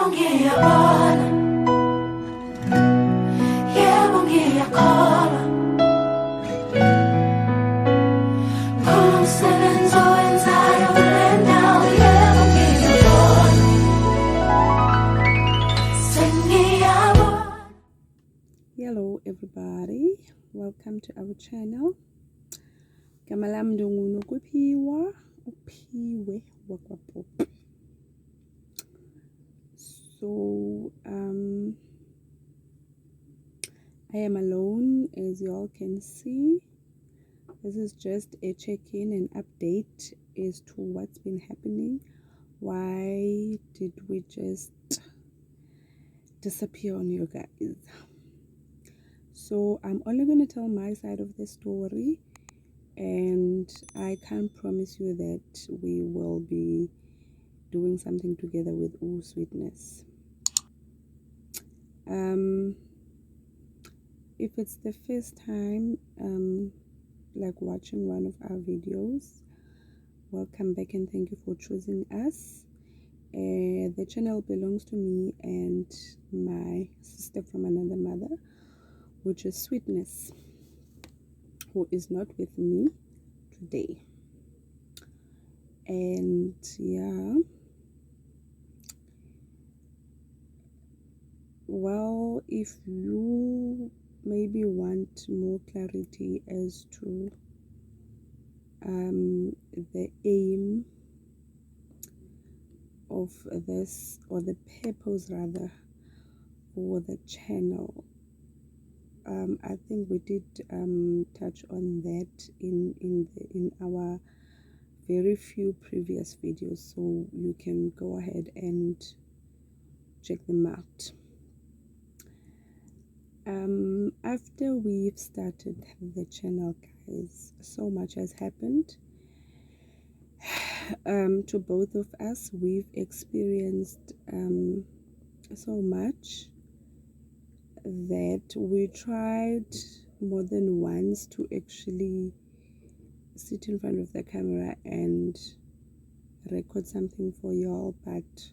Hello everybody, welcome to our channel. Gama lam ndunguno kuphiwa uphiwe wakwaPopi. So I am alone, as you all can see. This is just a check-in and update as to what's been happening. Why did we just disappear on you guys? So I'm only going to tell my side of the story, and I can't promise you that we will be doing something together with Phiwo&Sweetness. If it's the first time like watching one of our videos, welcome back and thank you for choosing us. The channel belongs to me and my sister from another mother, which is Sweetness, who is not with me today. And yeah, well, if you maybe want more clarity as to the aim of this, or the purpose rather, for the channel, I think we did touch on that in our very few previous videos, so you can go ahead and check them out. After we've started the channel, guys, so much has happened to both of us. We've experienced so much that we tried more than once to actually sit in front of the camera and record something for y'all, but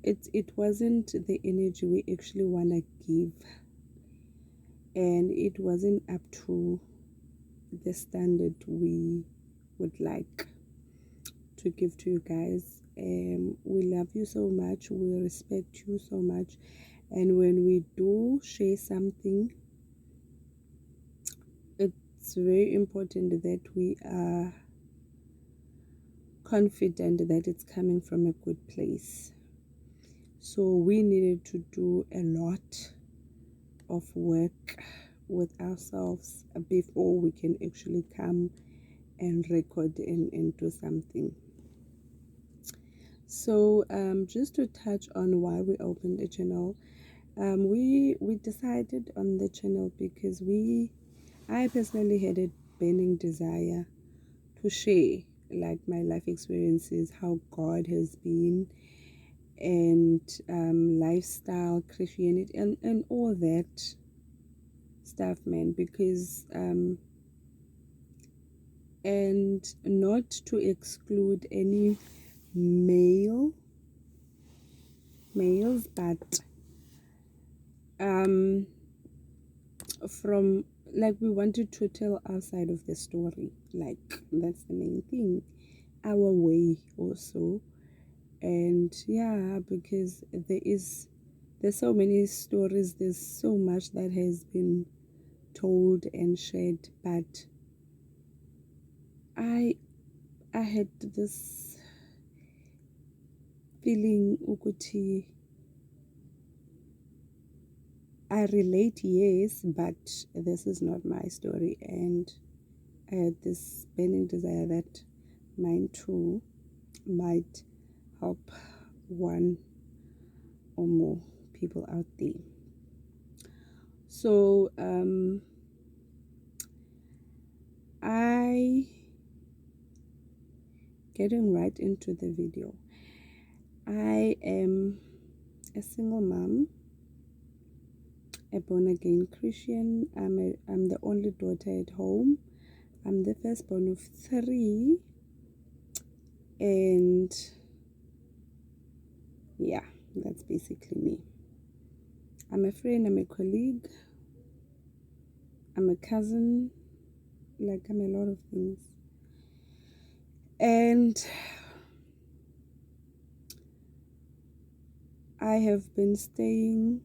it wasn't the energy we actually want to give, and it wasn't up to the standard we would like to give to you guys. We love you so much, we respect you so much, and when we do share something, it's very important that we are confident that it's coming from a good place. So we needed to do a lot of work with ourselves before we can actually come and record and do something. So just to touch on why we opened the channel, we decided on the channel because I personally had a burning desire to share like my life experiences, how God has been, and lifestyle, Christianity, and all that stuff, man, because and not to exclude any males, but from, like, we wanted to tell our side of the story, like that's the main thing, our way also. And yeah, because there's so many stories, there's so much that has been told and shared, but I had this feeling ukuthi I relate, yes, but this is not my story, and I had this burning desire that mine too might help one or more people out there. So getting right into the video, I am a single mom, a born-again Christian. I'm the only daughter at home. I'm the firstborn of 3, and Yeah, that's basically me. I'm a friend, I'm a colleague, I'm a cousin, like I'm a lot of things. And I have been staying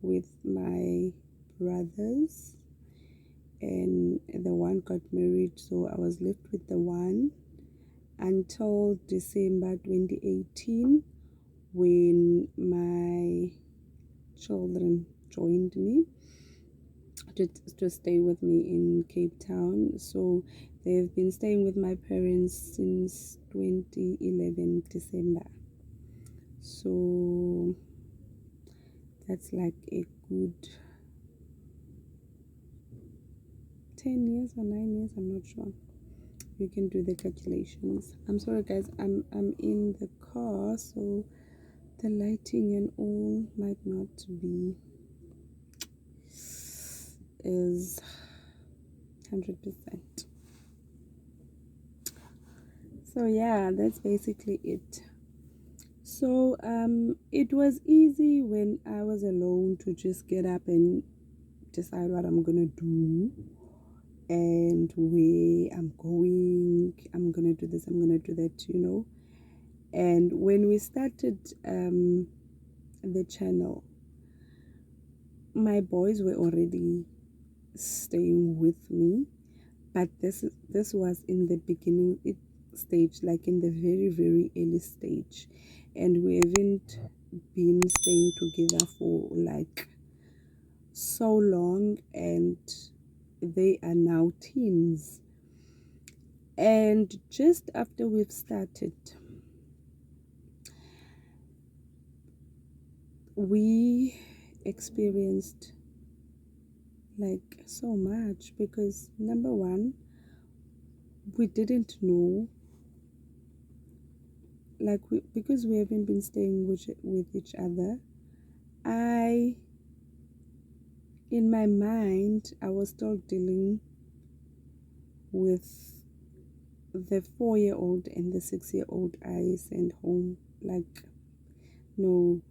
with my brothers, and the one got married, so I was left with the one until December 2018 when my children joined me to stay with me in Cape Town. So they've been staying with my parents since 2011 December. So that's like a good 10 years or 9 years, I'm not sure. You can do the calculations. I'm sorry guys, I'm in the car, so the lighting and all might not be is 100%. So yeah, that's basically it. So it was easy when I was alone to just get up and decide what I'm gonna do and where I'm going. I'm gonna do this, I'm gonna do that. And when we started the channel, my boys were already staying with me, but this was in the beginning stage, like in the very very early stage, and we haven't been staying together for like so long, and they are now teens. And just after we've started, we experienced like so much, because number one, we didn't know, like because we haven't been staying with each other. I In my mind, I was still dealing with the 4-year-old and the 6-year-old I sent home. Like, no,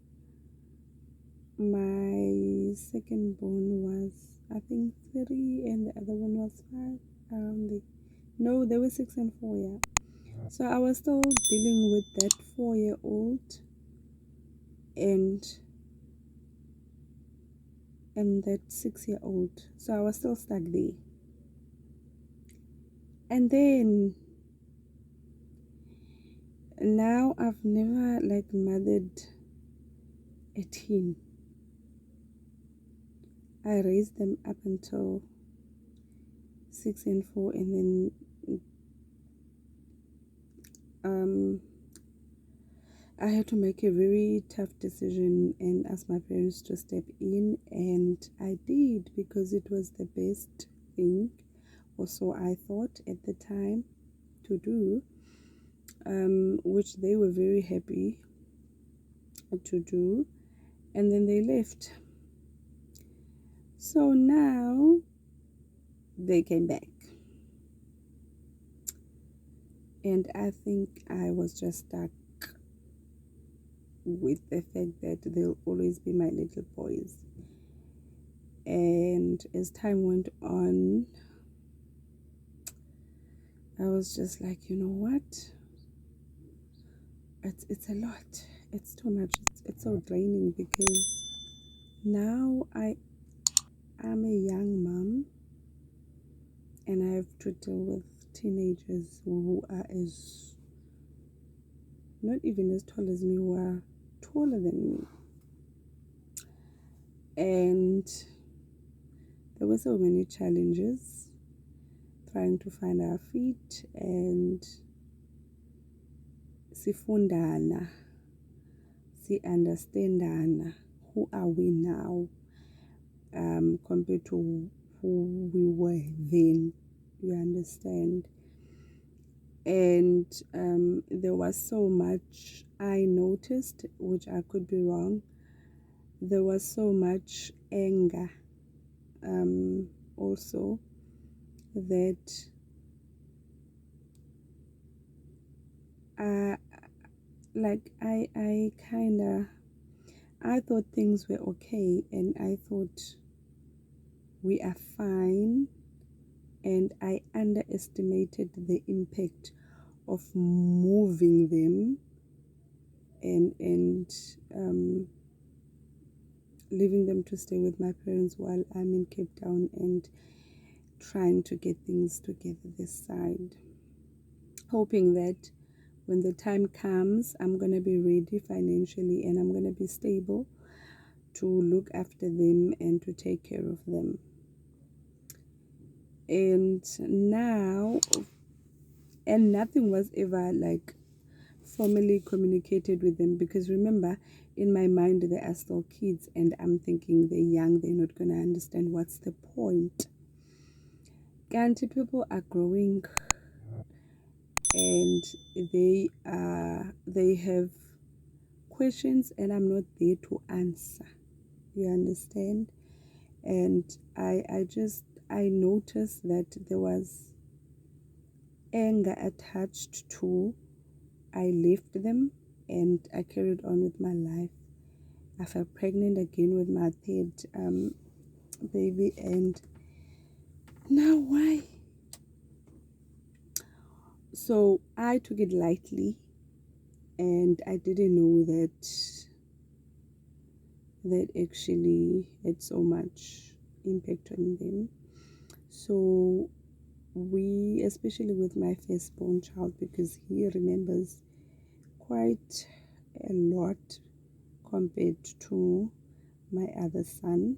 my second born was, I think, 3, and the other one was 5. Around the No, they were 6 and 4, yeah. So I was still dealing with that 4-year-old and that 6-year-old. So I was still stuck there. And then now I've never like mothered a teen. I raised them up until 6 and 4, and then I had to make a very tough decision and ask my parents to step in, and I did, because it was the best thing, or so I thought at the time, to do, which they were very happy to do, and then they left. So now they came back, and I think I was just stuck with the fact that they'll always be my little boys. And as time went on, I was just like, you know what? It's a lot. It's too much. It's so draining, because now I'm a young mom, and I have to deal with teenagers who are not even as tall as me, who are taller than me. And there were so many challenges trying to find our feet, and sifundana, understandana. Who are we now, compared to who we were then? You understand? And there was so much I noticed, which I could be wrong. There was so much anger, also, that like I kind of, I thought things were okay, and I thought we are fine, and I underestimated the impact of moving them and leaving them to stay with my parents while I'm in Cape Town and trying to get things together this side, hoping that when the time comes, I'm going to be ready financially and I'm going to be stable to look after them and to take care of them. And now, and nothing was ever like formally communicated with them, because remember, in my mind they are still kids and I'm thinking they're young, they're not going to understand what's the point. Kanti people are growing and they have questions and I'm not there to answer, you understand? And I noticed that there was anger attached to, I left them and I carried on with my life. I fell pregnant again with my third baby, and now why? So I took it lightly, and I didn't know that actually had so much impact on them. So we, especially with my firstborn child, because he remembers quite a lot compared to my other son,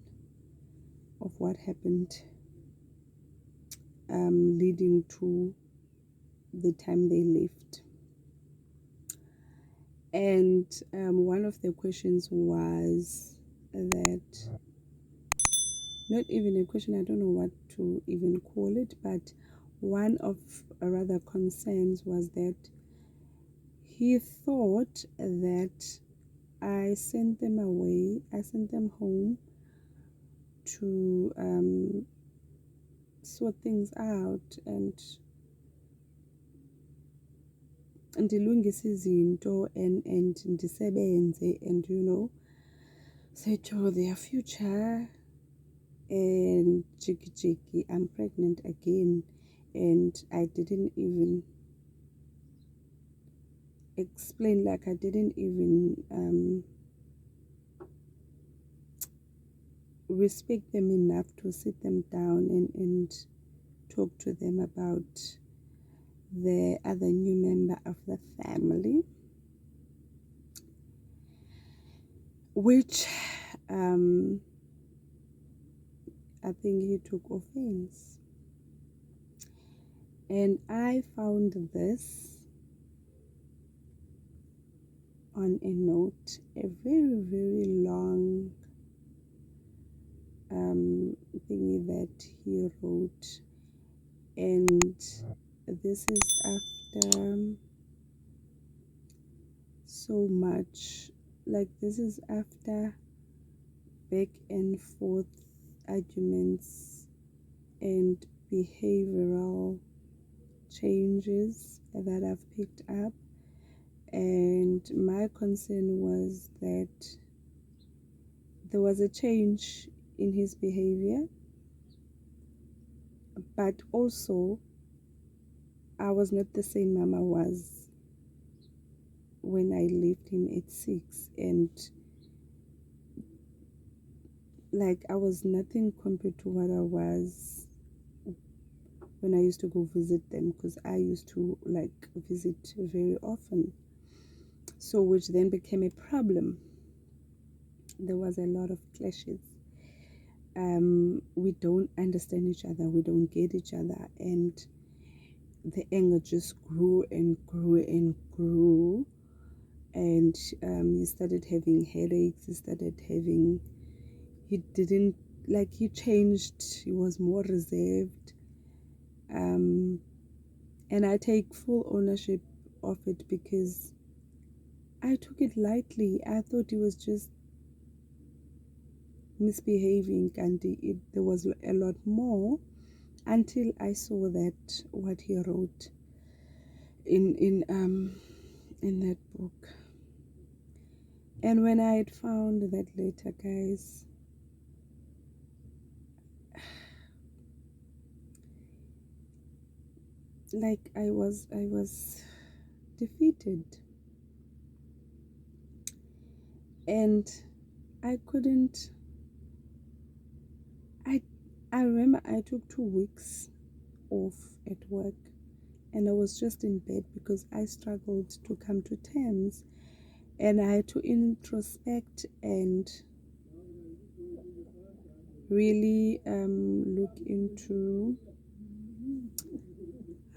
of what happened leading to the time they left. And one of the questions was that, not even a question, I don't know what to even call it, but one of rather concerns was that he thought that I sent them away, I sent them home to sort things out and ndilungise izinto and ndisebenze and settle their future. And jiggy, I'm pregnant again, and I didn't even explain, like I didn't even respect them enough to sit them down and talk to them about the other new member of the family, which I think he took offense. And I found this on a note, a very, very long thingy that he wrote. And this is after so much, like this is after back and forth arguments and behavioral changes that I've picked up. And my concern was that there was a change in his behavior, but also I was not the same mama was when I left him at 6, and like I was nothing compared to what I was when I used to go visit them, because I used to like visit very often, so which then became a problem. There was a lot of clashes. We don't understand each other, we don't get each other, and the anger just grew and grew and grew. And he started having headaches, he didn't, like, he changed, he was more reserved. And I take full ownership of it, because I took it lightly. I thought he was just misbehaving, and there was a lot more, until I saw what he wrote in that book. And when I had found that letter, guys, like I was defeated, and I couldn't. I I remember I took 2 weeks off at work, and I was just in bed because I struggled to come to terms, and I had to introspect and really look into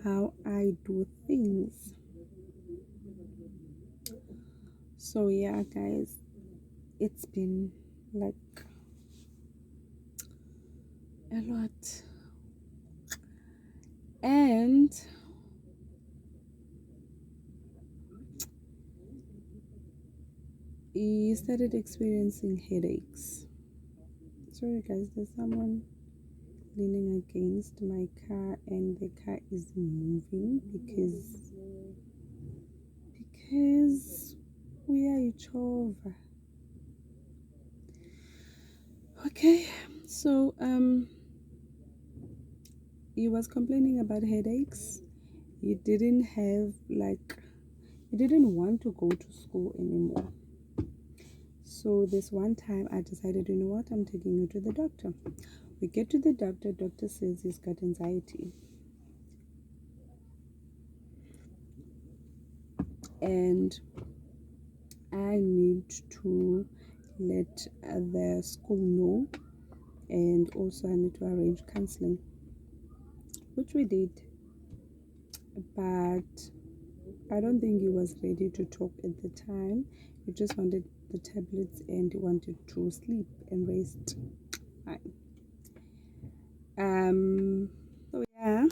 how I do things. So yeah, guys, it's been like a lot, and he started experiencing headaches. Sorry, guys, there's someone leaning against my car, and the car is moving because we are each other. Okay, so he was complaining about headaches. He didn't have like he didn't want to go to school anymore. So this one time I decided, you know what, I'm taking you to the doctor. We get to the doctor. Doctor says he's got anxiety, and I need to let the school know, and also I need to arrange counseling, which we did. But I don't think he was ready to talk at the time. He just wanted the tablets and he wanted to sleep and rest. Fine. So yeah.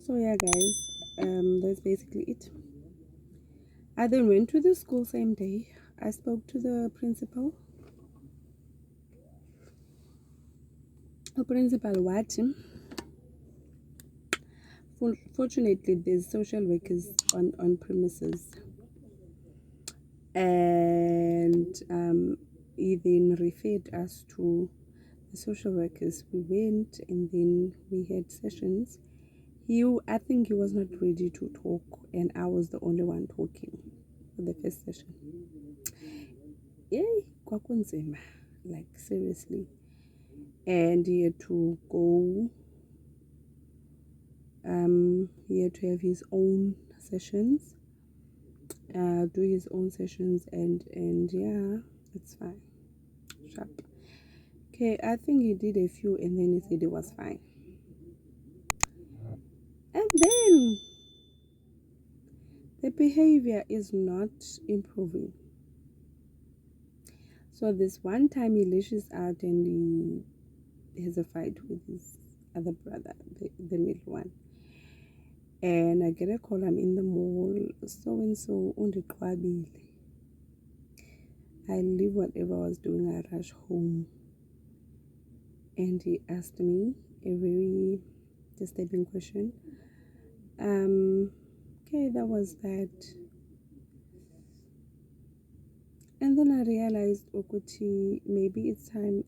So yeah, guys. That's basically it. I then went to the school same day. I spoke to the principal. The principal what? Fortunately, there's social workers on premises, and he then referred us to the social workers. We went and then we had sessions. I think he was not ready to talk, and I was the only one talking for the first session. Yay, kwakunzima, like seriously. And he had to go. He had to have his own sessions, do his own sessions, and yeah, it's fine. Sharp. Okay, I think he did a few, and then he said it was fine. And then the behavior is not improving. So this one time he lashes out and he has a fight with his other brother, the middle one. And I get a call, I'm in the mall, so and so, undiqwabile. I leave whatever I was doing, I rush home. And he asked me a very disturbing question. Okay, that was that. And then I realized, Okuti, maybe it's time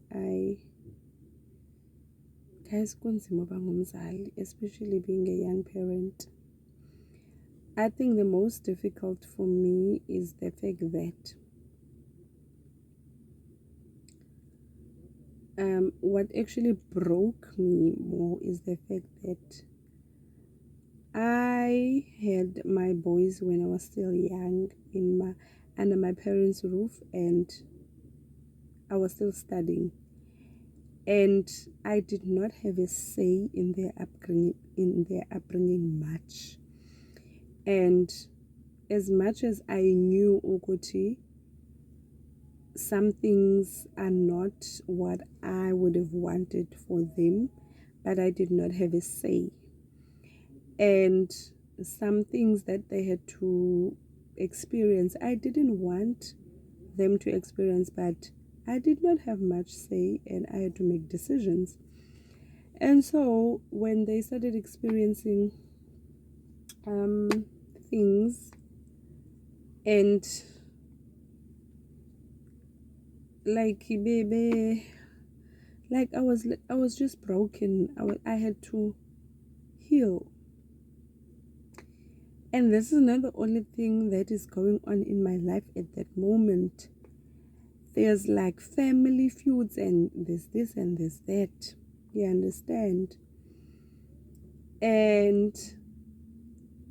guys, especially being a young parent. I think the most difficult for me is the fact that what actually broke me more is the fact that I had my boys when I was still young under my parents' roof, and I was still studying, and I did not have a say in their upbringing much. And as much as I knew Okoti, some things are not what I would have wanted for them, but I did not have a say. And some things that they had to experience, I didn't want them to experience, but I did not have much say and I had to make decisions. And so when they started experiencing things, and like baby, like I was just broken. I had to heal. And this is not the only thing that is going on in my life at that moment. There's like family feuds, and there's this and there's that. You understand? And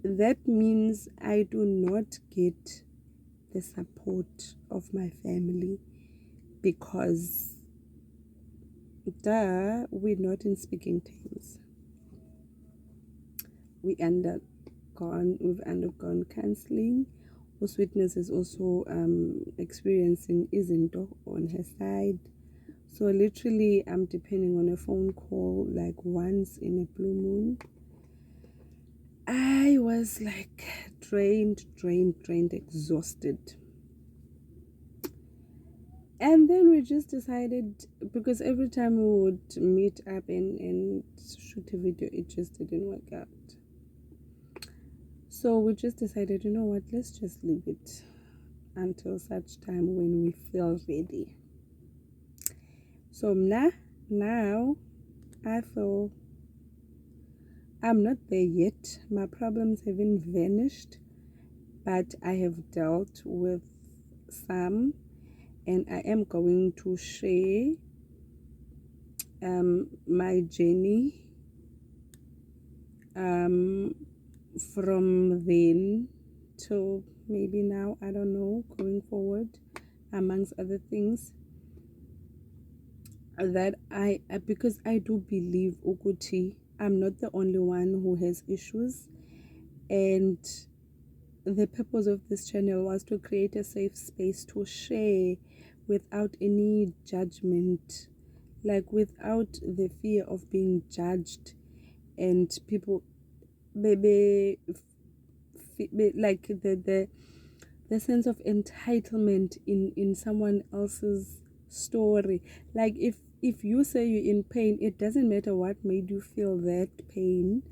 that means I do not get the support of my family because we're not in speaking terms. We've undergone counseling. Phiwo&Sweetness is also experiencing izinto on her side. So literally I'm depending on a phone call like once in a blue moon. I was like drained, exhausted. And then we just decided, because every time we would meet up and shoot a video, it just didn't work out. So we just decided, you know what, let's just leave it until such time when we feel ready. So now I feel I'm not there yet. My problems haven't vanished, but I have dealt with some, and I am going to share my journey from then till maybe now, I don't know, going forward, amongst other things. That because I do believe ukuthi I'm not the only one who has issues, and the purpose of this channel was to create a safe space to share without any judgment, like without the fear of being judged and people maybe like the sense of entitlement in someone else's story. Like if you say you're in pain, it doesn't matter what made you feel that pain.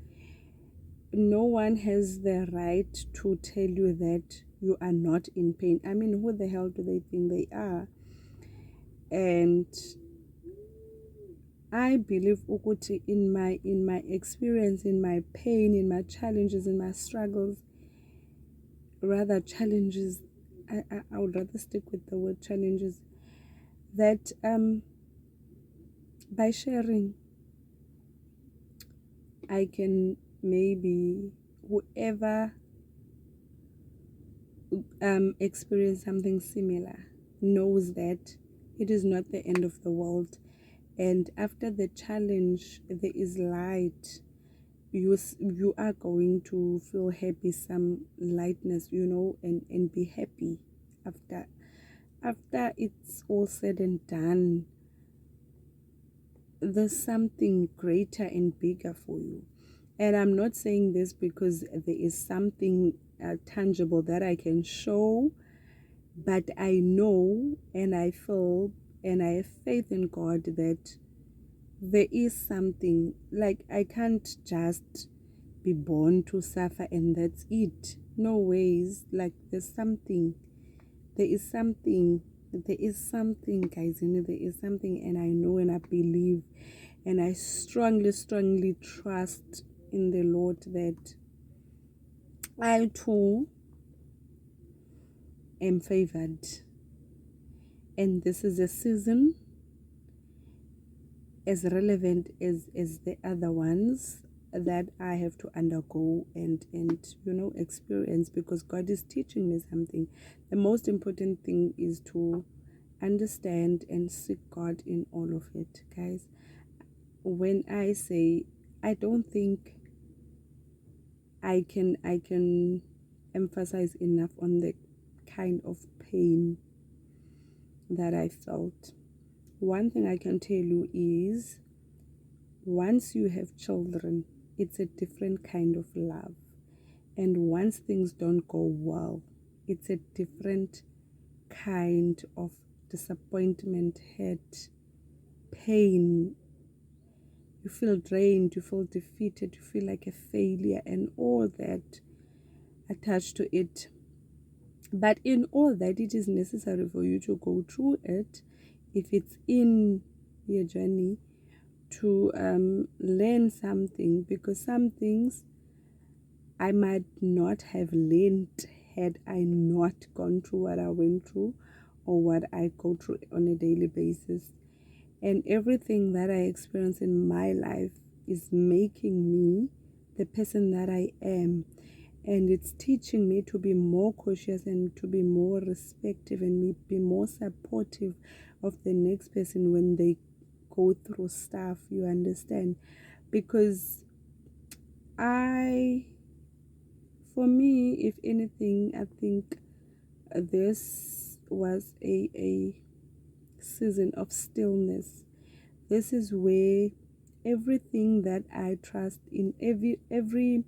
No one has the right to tell you that you are not in pain. I mean, who the hell do they think they are? And I believe ukuthi in my experience, in my pain, in my challenges, in my struggles, rather challenges, I would rather stick with the word challenges, that by sharing I can maybe whoever experience something similar knows that it is not the end of the world, and after the challenge there is light. You are going to feel happy, some lightness, and be happy after it's all said and done. There's something greater and bigger for you. And I'm not saying this because there is something tangible that I can show, but I know and I feel and I have faith in God that there is something. Like, I can't just be born to suffer and that's it. No ways. Like, there is something, guys, there is something, and I know and I believe and I strongly trust in the Lord that I too am favored, and this is a season as relevant as the other ones that I have to undergo and experience, because God is teaching me something. The most important thing is to understand and seek God in all of it, guys. When I say, I don't think I can emphasize enough on the kind of pain that I felt. One thing I can tell you is, once you have children, it's a different kind of love. And once things don't go well, it's a different kind of disappointment, hurt, pain. You feel drained, you feel defeated, you feel like a failure, and all that. attached to it. But in all that, it is necessary for you to go through it if it's in your journey to learn something, because some things I might not have learned had I not gone through what I went through or what I go through on a daily basis. And everything that I experience in my life is making me the person that I am. And it's teaching me to be more cautious and to be more respectful and be more supportive of the next person when they go through stuff, you understand? Because for me, if anything, I think this was a season of stillness. This is where everything that I trust in, every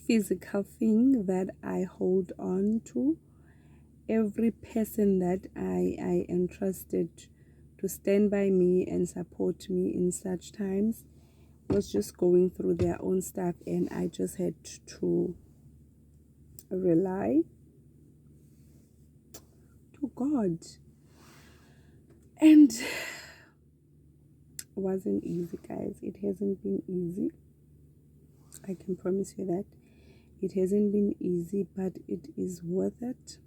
physical thing that I hold on to, every person that I entrusted to stand by me and support me in such times was just going through their own stuff, and I just had to rely to God. And it wasn't easy, guys. It hasn't been easy. I can promise you that. It hasn't been easy, but it is worth it.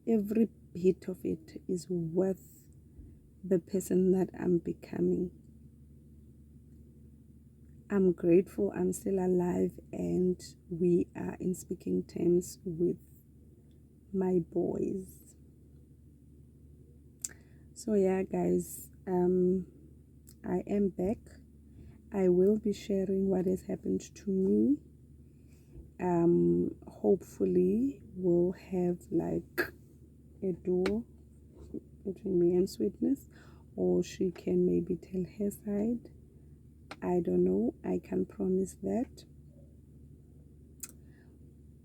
Every bit of it is worth the person that I'm becoming. I'm grateful I'm still alive and we are in speaking terms with my boys. So yeah, guys, I am back. I will be sharing what has happened to me. Hopefully we'll have like a duo between me and Sweetness, or she can maybe tell her side. I don't know, I can't promise that,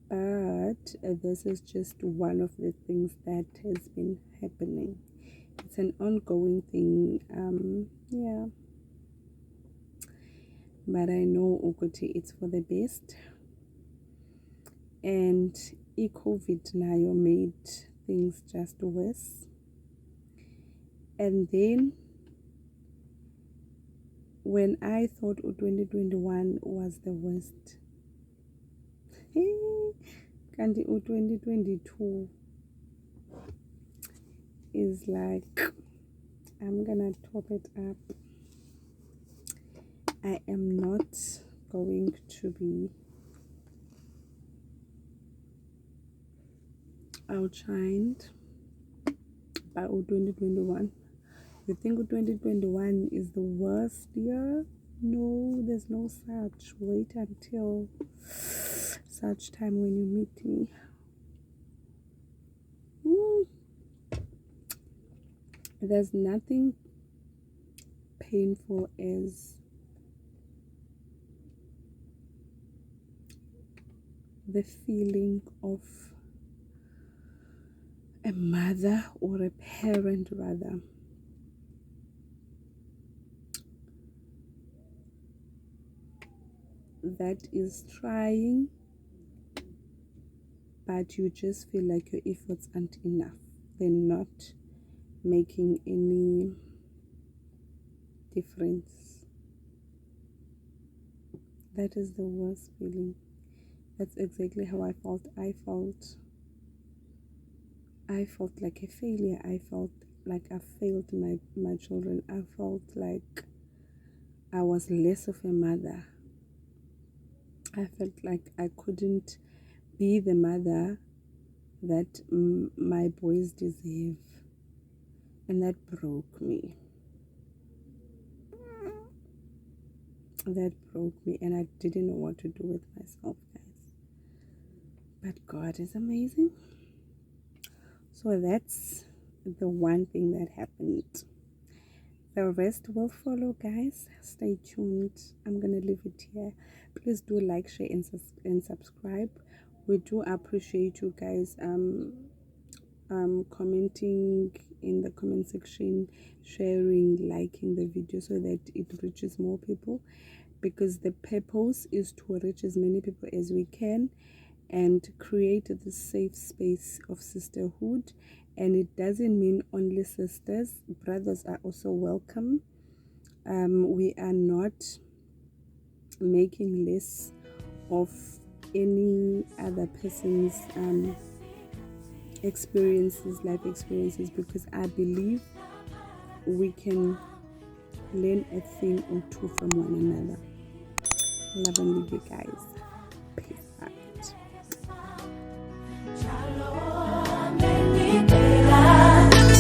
but this is just one of the things that has been happening. It's an ongoing thing. Yeah, but I know ukuthi it's for the best. And COVID now made things just worse. And then when I thought 2021 was the worst, Kanti 2022 is like, I'm gonna top it up. I am not going to be outshined by 2021. You think 2021 is the worst year? No, there's no such. Wait until such time when you meet me. There's nothing painful as the feeling of a mother or a parent rather that is trying, but you just feel like your efforts aren't enough. They're not making any difference. That is the worst feeling. That's exactly how I felt. I felt like a failure. I felt like I failed my children. I felt like I was less of a mother. I felt like I couldn't be the mother that my boys deserve. And that broke me. That broke me, and I didn't know what to do with myself, guys. But God is amazing. So that's the one thing that happened. The rest will follow, guys. Stay tuned. I'm gonna leave it here. Please do like, share, and subscribe. We do appreciate you guys commenting in the comment section, sharing, liking the video so that it reaches more people. because the purpose is to reach as many people as we can and create the safe space of sisterhood. And it doesn't mean only sisters, brothers are also welcome. We are not making less of any other person's life experiences, because I believe we can learn a thing or two from one another. Love and leave you guys. Peace out.